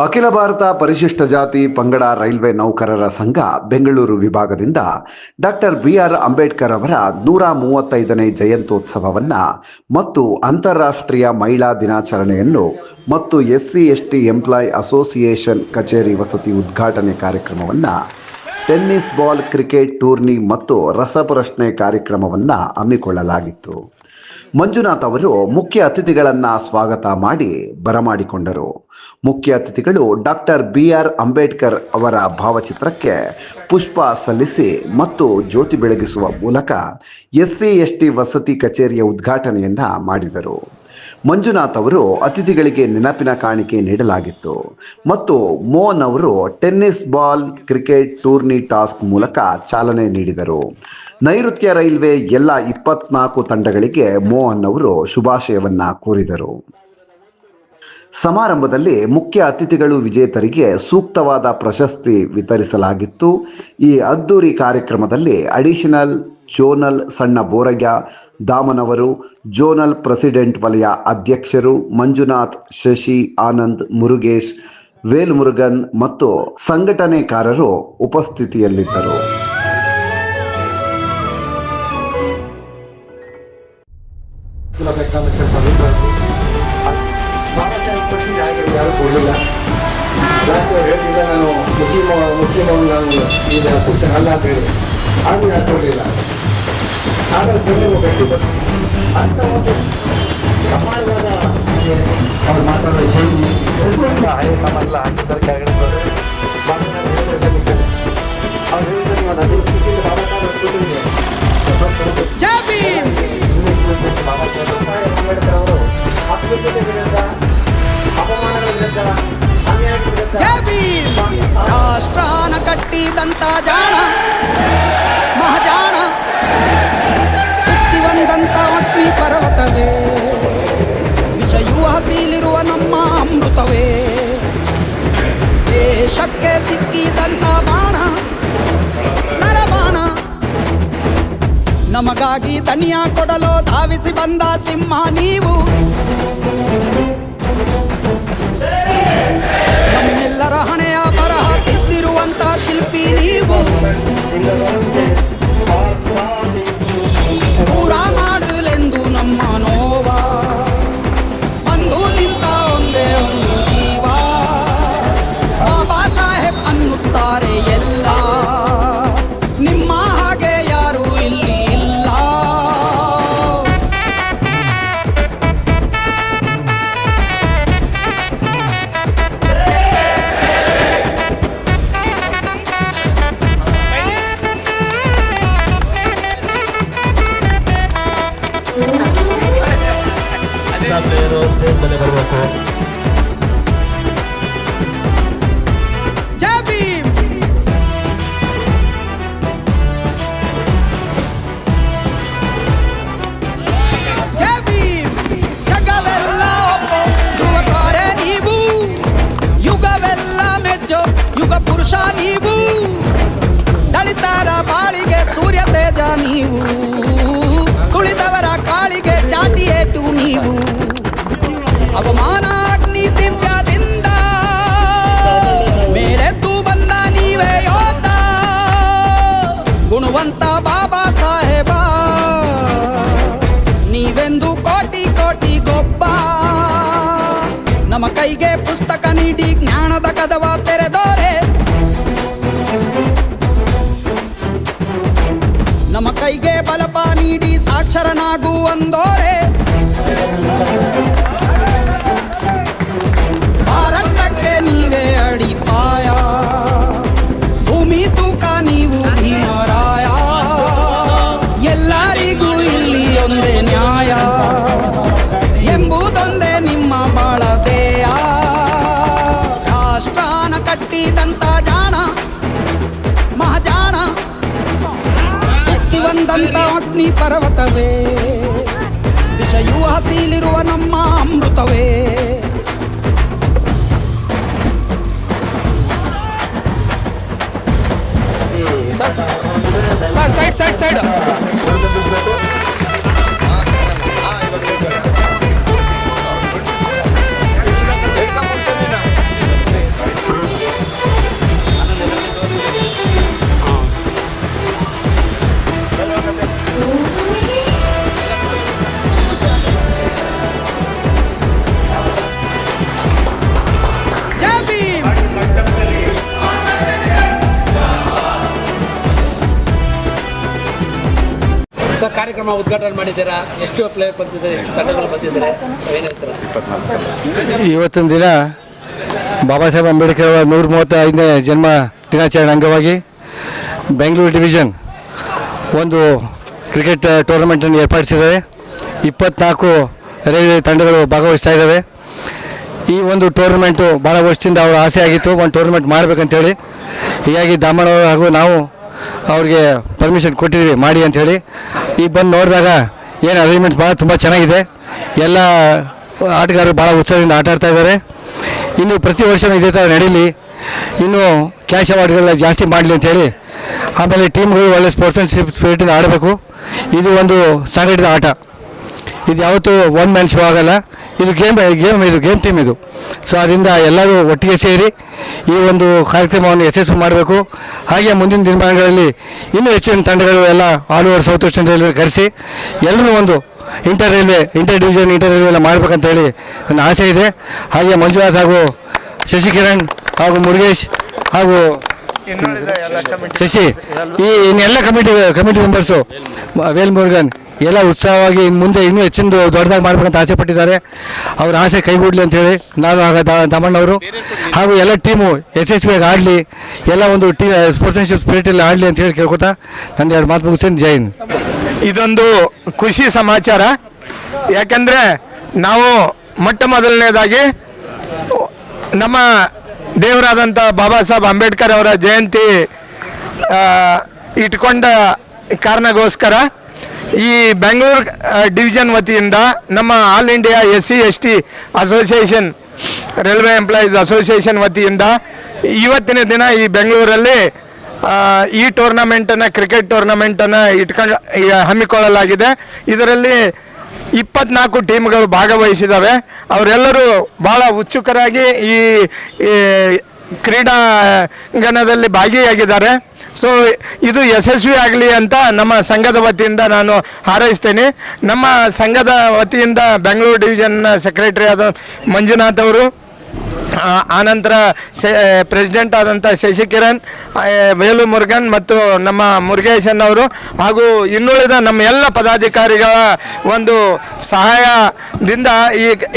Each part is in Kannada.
ಅಖಿಲ ಭಾರತ ಪರಿಶಿಷ್ಟ ಜಾತಿ ಪಂಗಡ ರೈಲ್ವೆ ನೌಕರರ ಸಂಘ ಬೆಂಗಳೂರು ವಿಭಾಗದಿಂದ ಡಾಕ್ಟರ್ BR ಅಂಬೇಡ್ಕರ್ ಅವರ 135ನೇ ಜಯಂತ್ಯೋತ್ಸವವನ್ನು ಮತ್ತು ಅಂತಾರಾಷ್ಟ್ರೀಯ ಮಹಿಳಾ ದಿನಾಚರಣೆಯನ್ನು ಮತ್ತು SC/ST ಎಂಪ್ಲಾಯ್ ಅಸೋಸಿಯೇಷನ್ ಕಚೇರಿ ವಸತಿ ಉದ್ಘಾಟನೆ ಕಾರ್ಯಕ್ರಮವನ್ನು, ಟೆನ್ನಿಸ್ ಬಾಲ್ ಕ್ರಿಕೆಟ್ ಟೂರ್ನಿ ಮತ್ತು ರಸಪ್ರಶ್ನೆ ಕಾರ್ಯಕ್ರಮವನ್ನು ಹಮ್ಮಿಕೊಳ್ಳಲಾಗಿತ್ತು. ಮಂಜುನಾಥ್ ಅವರು ಮುಖ್ಯ ಅತಿಥಿಗಳನ್ನು ಸ್ವಾಗತ ಮಾಡಿ ಬರಮಾಡಿಕೊಂಡರು. ಮುಖ್ಯ ಅತಿಥಿಗಳು ಡಾಕ್ಟರ್ BR ಅಂಬೇಡ್ಕರ್ ಅವರ ಭಾವಚಿತ್ರಕ್ಕೆ ಪುಷ್ಪ ಸಲ್ಲಿಸಿ ಮತ್ತು ಜ್ಯೋತಿ ಬೆಳಗಿಸುವ ಮೂಲಕ SC/ST ವಸತಿ ಕಚೇರಿಯ ಉದ್ಘಾಟನೆಯನ್ನ ಮಾಡಿದರು. ಮಂಜುನಾಥ್ ಅವರು ಅತಿಥಿಗಳಿಗೆ ನೆನಪಿನ ಕಾಣಿಕೆ ನೀಡಲಾಗಿತ್ತು ಮತ್ತು ಮೋಹನ್ ಅವರು tennis ball cricket tourney task ಮೂಲಕ ಚಾಲನೆ ನೀಡಿದರು. ನೈಋತ್ಯ ರೈಲ್ವೆ ಎಲ್ಲ 24 ತಂಡಗಳಿಗೆ ಮೋಹನ್ ಅವರು ಶುಭಾಶಯವನ್ನ ಕೋರಿದರು. ಸಮಾರಂಭದಲ್ಲಿ ಮುಖ್ಯ ಅತಿಥಿಗಳು ವಿಜೇತರಿಗೆ ಸೂಕ್ತವಾದ ಪ್ರಶಸ್ತಿ ವಿತರಿಸಲಾಗಿತ್ತು. ಈ ಅದ್ದೂರಿ ಕಾರ್ಯಕ್ರಮದಲ್ಲಿ ಅಡಿಷನಲ್ ಜೋನಲ್ ಸಣ್ಣ ಬೋರಗ್ಯ ದಾಮನವರು, ಜೋನಲ್ ಪ್ರೆಸಿಡೆಂಟ್ ವಲಯ ಅಧ್ಯಕ್ಷರು ಮಂಜುನಾಥ್, ಶಶಿ, ಆನಂದ್, ಮುರುಗೇಶ್, ವೇಲ್ಮುರುಗನ್ ಮತ್ತು ಸಂಘಟನೆಕಾರರು ಉಪಸ್ಥಿತಿಯಲ್ಲಿದ್ದರು. ಅಂತ ಒಂದು ಸಮಾಜವಾದ ಅವ್ರು ಮಾತಾಡೋ ಶೈಲಿ ಹಳೆ ಸಮಾಜ ಹಾಕಿದ್ದಾರೆ ಕೆಳಗಡೆ ಅವ್ರು ಹೇಳಿದ್ರೆ ಬಾಬಾ ಅಂಬೇಡ್ಕರ್ ಅವರು ಅಸ್ಪೃಶ್ಯತೆ ವಿರುದ್ಧ, ಅಪಮಾನಗಳ ವಿರುದ್ಧ, ರಾಷ್ಟ್ರಾನ ಕಟ್ಟಿದಂತ ಜಾಣ ಮಹಾಜಾಣ ಬಂದಂತ ಅಗ್ನಿ ಪರ್ವತವೇ, ವಿಷಯೂ ಹಸಿಲಿರುವ ನಮ್ಮ ಅಮೃತವೇ, ದೇಶಕ್ಕೆ ಸಿಕ್ಕಿದಂತ ಬಾಣ ನರಬಾಣ, ನಮಗಾಗಿ ತನಿಯ ಕೊಡಲು ಧಾವಿಸಿ ಬಂದ ಸಿಂಹ ನೀವು, ನಮ್ಮೆಲ್ಲರ ಹಣೆಯ ಬರಹ ತಿದ್ದಿರುವಂತ ಶಿಲ್ಪಿ ನೀವು, ಪೂರ ಮಾಡಲೆಂದು ನಮ್ಮ ನೋವ ಬಂದು ನಿಂತ ಒಂದೇ ಒಂದು ಜೀವ, ಬಾಬಾ ಸಾಹೇಬ್ ಅನ್ನುತ್ತಾರೆ ಎಲ್ಲ, ನಿಮ್ಮ ಹಾಗೆ ಯಾರೂ ಇಲ್ಲಿ ಇಲ್ಲ. ಬರಬೇಕು. ಜೈ ಭೀಮ್. ಜೈ ಭೀಮ್. ಜಗವೆಲ್ಲ ಧ್ರುವತಾರೆ ನೀವು, ಯುಗವೆಲ್ಲ ಮೆಚ್ಚೋ ಯುಗ ಪುರುಷ ನೀವು, ದಳಿತರ ಬಾಳಿಗೆ ಸೂರ್ಯ ತೇಜ ನೀವು, ತುಳಿದವರ ಕಾಳಿಗೆ ಚಾಟಿ ಏಟು ನೀವು, ಅವಮಾನ ಅಗ್ನಿ ದಿವ್ಯದಿಂದ ಮೇಲೆದ್ದು ಬಂದ ನೀವೇ ಯೋಧ, ಗುಣವಂತ ಬಾಬಾ ಸಾಹೇಬ ನೀವೆಂದು ಕೋಟಿ ಕೋಟಿ ಗೊಬ್ಬ, ನಮ್ಮ ಕೈಗೆ ಪುಸ್ತಕ ನೀಡಿ ಜ್ಞಾನದ ಕದವ ತೆರೆದೋರೆ, ನಮ್ಮ ಕೈಗೆ ಬಲಪ ನೀಡಿ ಸಾಕ್ಷರನಾಗು ಅಂದೋರೆ, ಭಾರತಕ್ಕೆ ನೀವೇ ಅಡಿಪಾಯ, ಭೂಮಿ ತೂಕ ನೀವು ಭೀಮರಾಯ, ಎಲ್ಲರಿಗೂ ಇಲ್ಲಿ ಒಂದೇ ನ್ಯಾಯ ಎಂಬುದೊಂದೇ ನಿಮ್ಮ ಬಾಳದೇಯ, ರಾಷ್ಟ್ರಾನ ಕಟ್ಟಿದಂತ ಜಾಣ ಮಹಾಜಾಣ ಬಂದಂತ ಅಗ್ನಿ ಪರ್ವತವೇ, ವಿಷಯೂ ಹಸಿಲಿರುವ ನಮ್ಮ ಅಮೃತವೇ. ಸೈಡ್ ಸರ್ ಕಾರ್ಯಕ್ರಮ ಉದ್ಘಾಟನೆ ಮಾಡಿದ್ದೀರಾ, ಎಷ್ಟು ಪ್ಲೇಯರ್ ಬಂದಿದ್ದಾರೆ, ಎಷ್ಟು ತಂಡಗಳು ಬಂದಿದ್ದಾರೆ, ಏನು ಹೇಳ್ತೀರಾ ಸರ್? ಇವತ್ತಿನ ದಿನ ಬಾಬಾ ಸಾಹೇಬ್ ಅಂಬೇಡ್ಕರ್ ಅವರ 135ನೇ ಜನ್ಮ ದಿನಾಚರಣೆ ಅಂಗವಾಗಿ ಬೆಂಗಳೂರು ಡಿವಿಷನ್ ಒಂದು ಕ್ರಿಕೆಟ್ ಟೂರ್ನಮೆಂಟನ್ನು ಏರ್ಪಡಿಸಿದ್ದಾರೆ. 24 ರೈಲ್ವೆ ತಂಡಗಳು ಭಾಗವಹಿಸ್ತಾ ಇದ್ದಾವೆ. ಈ ಒಂದು ಟೂರ್ನಮೆಂಟು ಭಾಳ ವರ್ಷದಿಂದ ಅವರ ಆಸೆ ಆಗಿತ್ತು, ಒಂದು ಟೂರ್ನಮೆಂಟ್ ಮಾಡಬೇಕಂತೇಳಿ. ಹೀಗಾಗಿ ದಾಮಣ್ಣವರು ಹಾಗೂ ನಾವು ಅವ್ರಿಗೆ ಪರ್ಮಿಷನ್ ಕೊಟ್ಟಿದ್ದೀವಿ ಮಾಡಿ ಅಂಥೇಳಿ. ಈಗ ಬಂದು ನೋಡಿದಾಗ ಏನು ಅರೇಂಜ್ಮೆಂಟ್ ತುಂಬ ಚೆನ್ನಾಗಿದೆ. ಎಲ್ಲ ಆಟಗಾರರು ಭಾಳ ಉತ್ಸಾಹದಿಂದ ಆಟ ಆಡ್ತಾ ಇದ್ದಾರೆ. ಇನ್ನು ಪ್ರತಿ ವರ್ಷ ಇದೇ ಥರ ನಡೀಲಿ, ಇನ್ನು ಕ್ಯಾಶ್ ಅವಾರ್ಡ್ಗಳನ್ನ ಜಾಸ್ತಿ ಮಾಡಲಿ ಅಂಥೇಳಿ. ಆಮೇಲೆ ಟೀಮ್ಗಳು ಒಳ್ಳೆ ಸ್ಪೋರ್ಟ್ಸ್ಮನ್ಶಿಪ್ ಸ್ಪಿರಿಟಿಂದ ಆಡಬೇಕು. ಇದು ಒಂದು ಸಂಘಟಿತ ಆಟ, ಇದು ಯಾವತ್ತೂ ಒನ್ ಮ್ಯಾನ್ ಶೋ ಆಗಲ್ಲ. ಇದು ಗೇಮ್ ಟೀಮ್ ಇದು. ಸೊ ಅದರಿಂದ ಎಲ್ಲರೂ ಒಟ್ಟಿಗೆ ಸೇರಿ ಈ ಒಂದು ಕಾರ್ಯಕ್ರಮವನ್ನು ಯಶಸ್ವಿ ಮಾಡಬೇಕು. ಹಾಗೆ ಮುಂದಿನ ದಿನಮಾನಗಳಲ್ಲಿ ಇನ್ನೂ ಹೆಚ್ಚಿನ ತಂಡಗಳು ಎಲ್ಲ all over South Western railway ಕರೆಸಿ ಎಲ್ಲರೂ ಒಂದು ಇಂಟರ್ ಡಿವಿಷನ್ ಎಲ್ಲ ಮಾಡಬೇಕಂತೇಳಿ ನನ್ನ ಆಸೆ ಇದೆ. ಹಾಗೆ ಮಂಜುನಾಥ್ ಹಾಗೂ ಶಶಿಕಿರಣ್ ಹಾಗೂ ಮುರುಗೇಶ್ ಹಾಗೂ ಶಶಿ ಈ ಇನ್ನೆಲ್ಲ ಕಮಿಟಿ ಮೆಂಬರ್ಸು ವೇಲ್ ಮುರುಗನ್ ಎಲ್ಲ ಉತ್ಸಾಹವಾಗಿ ಇನ್ನು ಮುಂದೆ ಇನ್ನೂ ಹೆಚ್ಚಿನ ದೊಡ್ಡದಾಗಿ ಮಾಡ್ಬೇಕಂತ ಆಸೆ ಪಟ್ಟಿದ್ದಾರೆ. ಅವ್ರ ಆಸೆ ಕೈಗೂಡಲಿ ಅಂತೇಳಿ ನಾನು ಆಗ ದಾಮಣ್ಣವರು ಹಾಗೂ ಎಲ್ಲ ಟೀಮು ಯಶಸ್ವಿಯಾಗಿ ಆಡಲಿ, ಎಲ್ಲ ಒಂದು ಸ್ಪೋರ್ಟ್ಸ್ಮನ್ಶಿಪ್ ಸ್ಪಿರಿಟಲ್ಲಿ ಆಡಲಿ ಅಂತೇಳಿ ಕೇಳ್ಕೊತಾ ನನ್ನ 2 ಮಾತು ಮುಗಿಸ್ತೀನಿ. ಜೈ ಹಿಂದ್. ಇದೊಂದು ಖುಷಿ ಸಮಾಚಾರ. ಯಾಕಂದರೆ ನಾವು ಮೊದಲನೇದಾಗಿ ನಮ್ಮ ದೇವರಾದಂಥ ಬಾಬಾ ಸಾಹೇಬ್ ಅಂಬೇಡ್ಕರ್ ಅವರ ಜಯಂತಿ ಇಟ್ಕೊಂಡ ಕಾರಣಕ್ಕೋಸ್ಕರ ಈ ಬೆಂಗಳೂರು ಡಿವಿಷನ್ ವತಿಯಿಂದ ನಮ್ಮ all India SC/ST association railway employees association ವತಿಯಿಂದ ಇವತ್ತಿನ ದಿನ ಈ ಬೆಂಗಳೂರಲ್ಲಿ ಈ ಟೂರ್ನಮೆಂಟನ್ನು ಕ್ರಿಕೆಟ್ ಟೂರ್ನಮೆಂಟನ್ನು ಹಮ್ಮಿಕೊಳ್ಳಲಾಗಿದೆ. ಇದರಲ್ಲಿ 24 ಟೀಮ್ಗಳು ಭಾಗವಹಿಸಿದ್ದಾವೆ. ಅವರೆಲ್ಲರೂ ಭಾಳ ಉತ್ಸುಕರಾಗಿ ಈ ಕ್ರೀಡಾಂಗಣದಲ್ಲಿ ಭಾಗಿಯಾಗಿದ್ದಾರೆ. ಸೊ ಇದು ಯಶಸ್ವಿ ಆಗಲಿ ಅಂತ ನಮ್ಮ ಸಂಘದ ವತಿಯಿಂದ ನಾನು ಹಾರೈಸ್ತೇನೆ. ನಮ್ಮ ಸಂಘದ ವತಿಯಿಂದ ಬೆಂಗಳೂರು ಡಿವಿಷನ್ ಸೆಕ್ರೆಟರಿ ಆದ ಮಂಜುನಾಥ್ ಅವರು, ಆನಂತರ ಪ್ರೆಸಿಡೆಂಟ್ ಆದಂಥ ಶಶಿಕಿರಣ್, ವೇಲು ಮುರುಗನ್ ಮತ್ತು ನಮ್ಮ ಮುರುಗೇಶನ್ ಅವರು ಹಾಗೂ ಇನ್ನುಳಿದ ನಮ್ಮ ಎಲ್ಲ ಪದಾಧಿಕಾರಿಗಳ ಒಂದು ಸಹಾಯದಿಂದ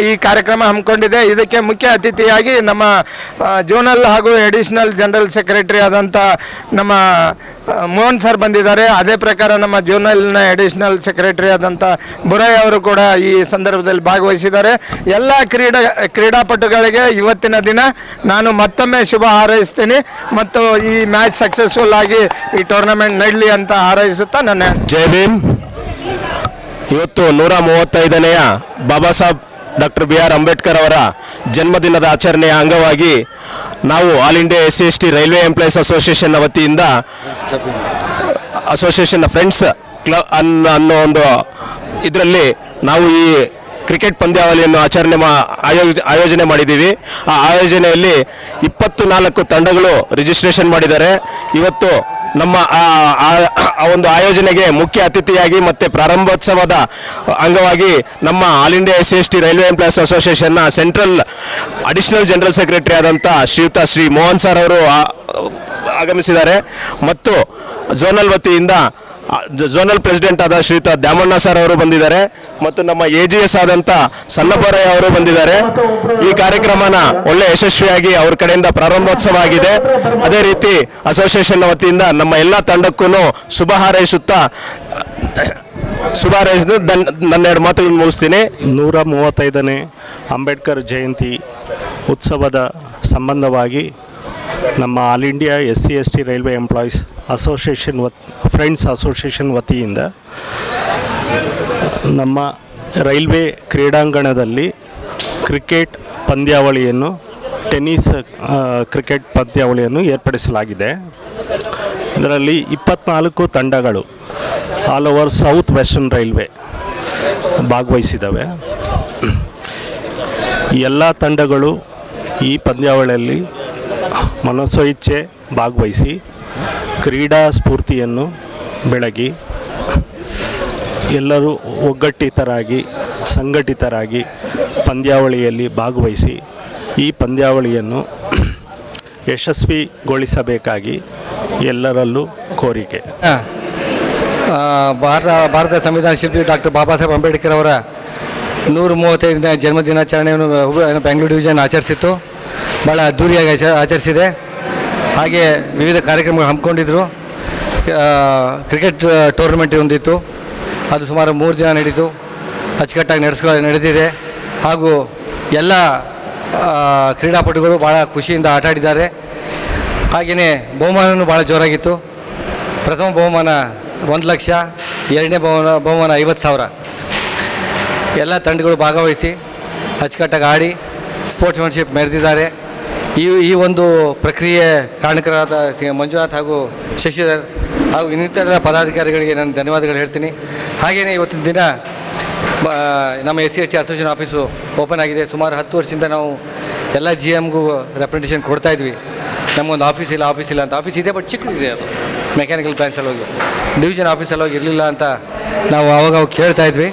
ಈ ಕಾರ್ಯಕ್ರಮ ಹಮ್ಮಿಕೊಂಡಿದೆ. ಇದಕ್ಕೆ ಮುಖ್ಯ ಅತಿಥಿಯಾಗಿ ನಮ್ಮ ಜೋನಲ್ ಹಾಗೂ ಎಡಿಷನಲ್ ಜನರಲ್ ಸೆಕ್ರೆಟರಿ ಆದಂಥ ನಮ್ಮ ಮೋಹನ್ ಸರ್ ಬಂದಿದ್ದಾರೆ. ಅದೇ ಪ್ರಕಾರ ನಮ್ಮ ಜೋನಲ್ನ ಎಡಿಷನಲ್ ಸೆಕ್ರೆಟರಿ ಆದಂಥ ಬುರೈ ಅವರು ಕೂಡ ಈ ಸಂದರ್ಭದಲ್ಲಿ ಭಾಗವಹಿಸಿದ್ದಾರೆ. ಎಲ್ಲ ಕ್ರೀಡಾಪಟುಗಳಿಗೆ ಇವತ್ತಿನ ದಿನ ನಾನು ಮತ್ತೊಮ್ಮೆ ಶುಭ ಹಾರೈಸ್ತೀನಿ ಮತ್ತು ಈ ಮ್ಯಾಚ್ ಸಕ್ಸಸ್ಫುಲ್ ಆಗಿ ಈ ಟೂರ್ನಮೆಂಟ್ ನಡೀಲಿ ಅಂತ ಹಾರೈಸುತ್ತಾ ನನ್ನ ಜೈ ಭೀಮ್. ಇವತ್ತು 135ನೇಯ ಬಾಬಾ ಸಾಹೇಬ್ ಡಾಕ್ಟರ್ BR ಅಂಬೇಡ್ಕರ್ ಅವರ ಜನ್ಮದಿನದ ಆಚರಣೆಯ ಅಂಗವಾಗಿ ನಾವು all India SC/ST railway employees ಅಸೋಸಿಯೇಷನ್ನ ವತಿಯಿಂದ ಅಸೋಸಿಯೇಷನ್ನ ಫ್ರೆಂಡ್ಸ್ ಕ್ಲಬ್ ಅನ್ನೋ ಒಂದು ಇದರಲ್ಲಿ ನಾವು ಈ ಕ್ರಿಕೆಟ್ ಪಂದ್ಯಾವಳಿಯನ್ನು ಆಯೋಜನೆ ಮಾಡಿದ್ದೀವಿ. ಆ ಆಯೋಜನೆಯಲ್ಲಿ 24 ತಂಡಗಳು ರಿಜಿಸ್ಟ್ರೇಷನ್ ಮಾಡಿದ್ದಾರೆ. ಇವತ್ತು ನಮ್ಮ ಆ ಒಂದು ಆಯೋಜನೆಗೆ ಮುಖ್ಯ ಅತಿಥಿಯಾಗಿ ಮತ್ತು ಪ್ರಾರಂಭೋತ್ಸವದ ಅಂಗವಾಗಿ ನಮ್ಮ all India SC/ST railway employees ಅಸೋಸಿಯೇಷನ್ನ ಸೆಂಟ್ರಲ್ ಅಡಿಷನಲ್ ಜನರಲ್ ಸೆಕ್ರೆಟರಿ ಆದಂಥ ಶ್ರೀ ಮೋಹನ್ ಸರ್ ಅವರು ಆಗಮಿಸಿದ್ದಾರೆ. ಮತ್ತು ಝೋನಲ್ ವತಿಯಿಂದ ಝೋನಲ್ ಪ್ರೆಸಿಡೆಂಟ್ ಆದ ಶ್ರೀಯುತ ದ್ಯಾಮಣ್ಣ ಸರ್ ಅವರು ಬಂದಿದ್ದಾರೆ ಮತ್ತು ನಮ್ಮ AGS ಆದಂಥ ಸನ್ನಪರಯ್ಯ ಅವರು ಬಂದಿದ್ದಾರೆ. ಈ ಕಾರ್ಯಕ್ರಮನ ಒಳ್ಳೆ ಯಶಸ್ವಿಯಾಗಿ ಅವ್ರ ಕಡೆಯಿಂದ ಪ್ರಾರಂಭೋತ್ಸವ ಆಗಿದೆ. ಅದೇ ರೀತಿ ಅಸೋಸಿಯೇಷನ್ ವತಿಯಿಂದ ನಮ್ಮ ಎಲ್ಲ ತಂಡಕ್ಕೂ ಶುಭ ಹಾರೈಸುತ್ತಾ ನನ್ನ 2 ಮಾತುಗಳನ್ನು ಮುಗಿಸ್ತೀನಿ. 135ನೇ ಅಂಬೇಡ್ಕರ್ ಜಯಂತಿ ಉತ್ಸವದ ಸಂಬಂಧವಾಗಿ ನಮ್ಮ all India SC/ST railway employees association friends association ವತಿಯಿಂದ ನಮ್ಮ ರೈಲ್ವೆ ಕ್ರೀಡಾಂಗಣದಲ್ಲಿ ಕ್ರಿಕೆಟ್ ಪಂದ್ಯಾವಳಿಯನ್ನು ಟೆನ್ನಿಸ್ ಕ್ರಿಕೆಟ್ ಪಂದ್ಯಾವಳಿಯನ್ನು ಏರ್ಪಡಿಸಲಾಗಿದೆ. ಇದರಲ್ಲಿ 24 ತಂಡಗಳು all over South Western Railway ಭಾಗವಹಿಸಿದ್ದಾವೆ. ಎಲ್ಲ ತಂಡಗಳು ಈ ಪಂದ್ಯಾವಳಿಯಲ್ಲಿ ಮನಸೋ ಇಚ್ಛೆ ಭಾಗವಹಿಸಿ ಕ್ರೀಡಾ ಸ್ಫೂರ್ತಿಯನ್ನು ಬೆಳಗಿ ಎಲ್ಲರೂ ಒಗ್ಗಟ್ಟಿತರಾಗಿ ಸಂಘಟಿತರಾಗಿ ಪಂದ್ಯಾವಳಿಯಲ್ಲಿ ಭಾಗವಹಿಸಿ ಈ ಪಂದ್ಯಾವಳಿಯನ್ನು ಯಶಸ್ವಿಗೊಳಿಸಬೇಕಾಗಿ ಎಲ್ಲರಲ್ಲೂ ಕೋರಿಕೆ. ಭಾರತ ಸಂವಿಧಾನ ಶಿಲ್ಪಿ ಡಾಕ್ಟರ್ ಬಾಬಾ ಸಾಹೇಬ್ ಅಂಬೇಡ್ಕರ್ ಅವರ 135ನೇ ಜನ್ಮದಿನಾಚರಣೆಯನ್ನು ಬೆಂಗಳೂರು ಡಿವಿಷನ್ ಆಚರಿಸಿತ್ತು. ಭಾಳ ಅದ್ಧೂರಿಯಾಗಿ ಆಚರಿಸಿದೆ. ಹಾಗೆ ವಿವಿಧ ಕಾರ್ಯಕ್ರಮಗಳು ಹಮ್ಮಿಕೊಂಡಿದ್ದರು. ಕ್ರಿಕೆಟ್ ಟೂರ್ನಮೆಂಟ್ ಹೊಂದಿತ್ತು. ಅದು ಸುಮಾರು 3 ದಿನ ನಡೀತು. ಅಚ್ಚುಕಟ್ಟಾಗಿ ನಡೆದಿದೆ. ಹಾಗೂ ಎಲ್ಲ ಕ್ರೀಡಾಪಟುಗಳು ಭಾಳ ಖುಷಿಯಿಂದ ಆಟ ಆಡಿದ್ದಾರೆ. ಹಾಗೆಯೇ ಬಹುಮಾನವೂ ಭಾಳ ಜೋರಾಗಿತ್ತು. ಪ್ರಥಮ ಬಹುಮಾನ 1 ಲಕ್ಷ, ಎರಡನೇ ಬಹುಮಾನ 50,000. ಎಲ್ಲ ತಂಡಗಳು ಭಾಗವಹಿಸಿ ಅಚ್ಚುಕಟ್ಟಾಗಿ ಆಡಿ ಸ್ಪೋರ್ಟ್ಸ್ಮನ್ಶಿಪ್ ಮೆರೆದಿದ್ದಾರೆ. ಈ ಒಂದು ಪ್ರಕ್ರಿಯೆ ಕಾರಣಕರಾದ ಮಂಜುನಾಥ್ ಹಾಗೂ ಶಶಿಧರ್ ಹಾಗೂ ಇನ್ನಿತರ ಪದಾಧಿಕಾರಿಗಳಿಗೆ ನಾನು ಧನ್ಯವಾದಗಳು ಹೇಳ್ತೀನಿ. ಹಾಗೆಯೇ ಇವತ್ತಿನ ದಿನ ನಮ್ಮ SC/ST ಅಸೋಸಿಯೇಷನ್ ಆಫೀಸು ಓಪನ್ ಆಗಿದೆ. ಸುಮಾರು 10 ವರ್ಷದಿಂದ ನಾವು ಎಲ್ಲ GMಗೂ ರೆಪ್ರೆಸೆಂಟೇಷನ್ ಕೊಡ್ತಾಯಿದ್ವಿ. ನಮಗೊಂದು ಆಫೀಸ್ ಇಲ್ಲ ಅಂತ. ಆಫೀಸ್ ಇದೆ, ಬಟ್ ಚಿಕ್ಕದಿದೆ. ಅದು ಮೆಕ್ಯಾನಿಕಲ್ ಬ್ರಾಂಚಲ್ಲಿ ಹೋಗಿ ಡಿವಿಷನ್ ಆಫೀಸಲ್ಲಿ ಹೋಗಿ ಇರಲಿಲ್ಲ ಅಂತ ನಾವು ಆವಾಗ ಕೇಳ್ತಾಯಿದ್ವಿ.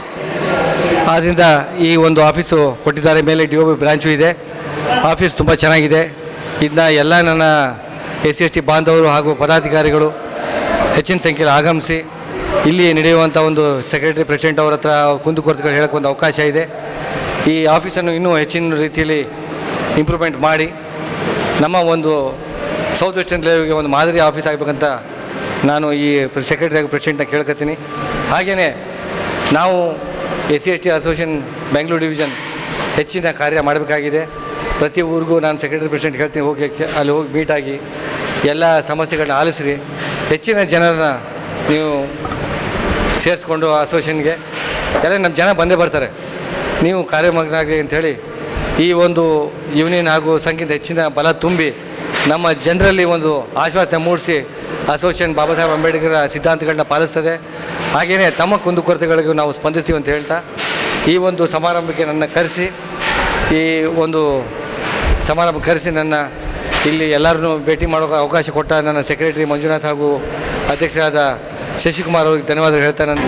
ಆದ್ದರಿಂದ ಈ ಒಂದು ಆಫೀಸು ಕೊಟ್ಟಿದ್ದಾರೆ. ಮೇಲೆ DOB ಬ್ರಾಂಚು ಇದೆ. ಆಫೀಸ್ ತುಂಬ ಚೆನ್ನಾಗಿದೆ. ಇದನ್ನ ಎಲ್ಲ ನನ್ನ SC/ST ಬಾಂಧವರು ಹಾಗೂ ಪದಾಧಿಕಾರಿಗಳು ಹೆಚ್ಚಿನ ಸಂಖ್ಯೆಯಲ್ಲಿ ಆಗಮಿಸಿ ಇಲ್ಲಿ ನಡೆಯುವಂಥ ಒಂದು ಸೆಕ್ರೆಟರಿ ಪ್ರೆಸಿಡೆಂಟ್ ಅವರ ಹತ್ರ ಕುಂದುಕೊರತೆಗಳು ಹೇಳೋಕ್ಕೆ ಒಂದು ಅವಕಾಶ ಇದೆ. ಈ ಆಫೀಸನ್ನು ಇನ್ನೂ ಹೆಚ್ಚಿನ ರೀತಿಯಲ್ಲಿ ಇಂಪ್ರೂವ್ಮೆಂಟ್ ಮಾಡಿ ನಮ್ಮ ಒಂದು ಸೌತ್ ವೆಸ್ಟರ್ನ್ ಲೇವ್ಗೆ ಒಂದು ಮಾದರಿ ಆಫೀಸ್ ಆಗಬೇಕಂತ ನಾನು ಈ ಸೆಕ್ರೆಟರಿ ಹಾಗೂ ಪ್ರೆಸಿಡೆಂಟ್ನ ಕೇಳ್ಕೊತೀನಿ. ಹಾಗೆಯೇ ನಾವು SC/ST ಅಸೋಸಿಯೇಷನ್ ಬೆಂಗಳೂರು ಡಿವಿಷನ್ ಹೆಚ್ಚಿನ ಕಾರ್ಯ ಮಾಡಬೇಕಾಗಿದೆ. ಪ್ರತಿ ಊರಿಗೂ ನಾನು ಸೆಕ್ರೆಟರಿ ಪ್ರೆಸಿಡೆಂಟ್ ಹೇಳ್ತೀನಿ, ಅಲ್ಲಿ ಹೋಗಿ ಮೀಟಾಗಿ ಎಲ್ಲ ಸಮಸ್ಯೆಗಳನ್ನ ಆಲಿಸ್ರಿ. ಹೆಚ್ಚಿನ ಜನರನ್ನ ನೀವು ಸೇರಿಸ್ಕೊಂಡು ಅಸೋಸಿಯೇಷನ್ಗೆ ಎಲ್ಲ ನಮ್ಮ ಜನ ಬಂದೇ ಬರ್ತಾರೆ. ನೀವು ಕಾರ್ಯಮಗ್ನಾಗಿ ಅಂಥೇಳಿ ಈ ಒಂದು ಯೂನಿಯನ್ ಹಾಗೂ ಸಂಖ್ಯೆಯಿಂದ ಹೆಚ್ಚಿನ ಬಲ ತುಂಬಿ ನಮ್ಮ ಜನರಲ್ಲಿ ಒಂದು ಆಶ್ವಾಸನೆ ಮೂಡಿಸಿ ಅಸೋಸಿಯೇಷನ್ ಬಾಬಾ ಸಾಹೇಬ್ ಅಂಬೇಡ್ಕರ್ ಸಿದ್ಧಾಂತಗಳನ್ನ ಪಾಲಿಸ್ತದೆ. ಹಾಗೆಯೇ ತಮ್ಮ ಕುಂದುಕೊರತೆಗಳಿಗೂ ನಾವು ಸ್ಪಂದಿಸ್ತೀವಿ ಅಂತ ಹೇಳ್ತಾ ಈ ಒಂದು ಸಮಾರಂಭಕ್ಕೆ ನನ್ನ ಕರೆಸಿ ನನ್ನ ಇಲ್ಲಿ ಎಲ್ಲರನ್ನೂ ಭೇಟಿ ಮಾಡೋಕ್ಕೆ ಅವಕಾಶ ಕೊಟ್ಟ ನನ್ನ ಸೆಕ್ರೆಟರಿ ಮಂಜುನಾಥ್ ಹಾಗೂ ಅಧ್ಯಕ್ಷರಾದ ಶಶಿಕುಮಾರ್ ಅವರಿಗೆ ಧನ್ಯವಾದಗಳು ಹೇಳ್ತಾ ನಾನು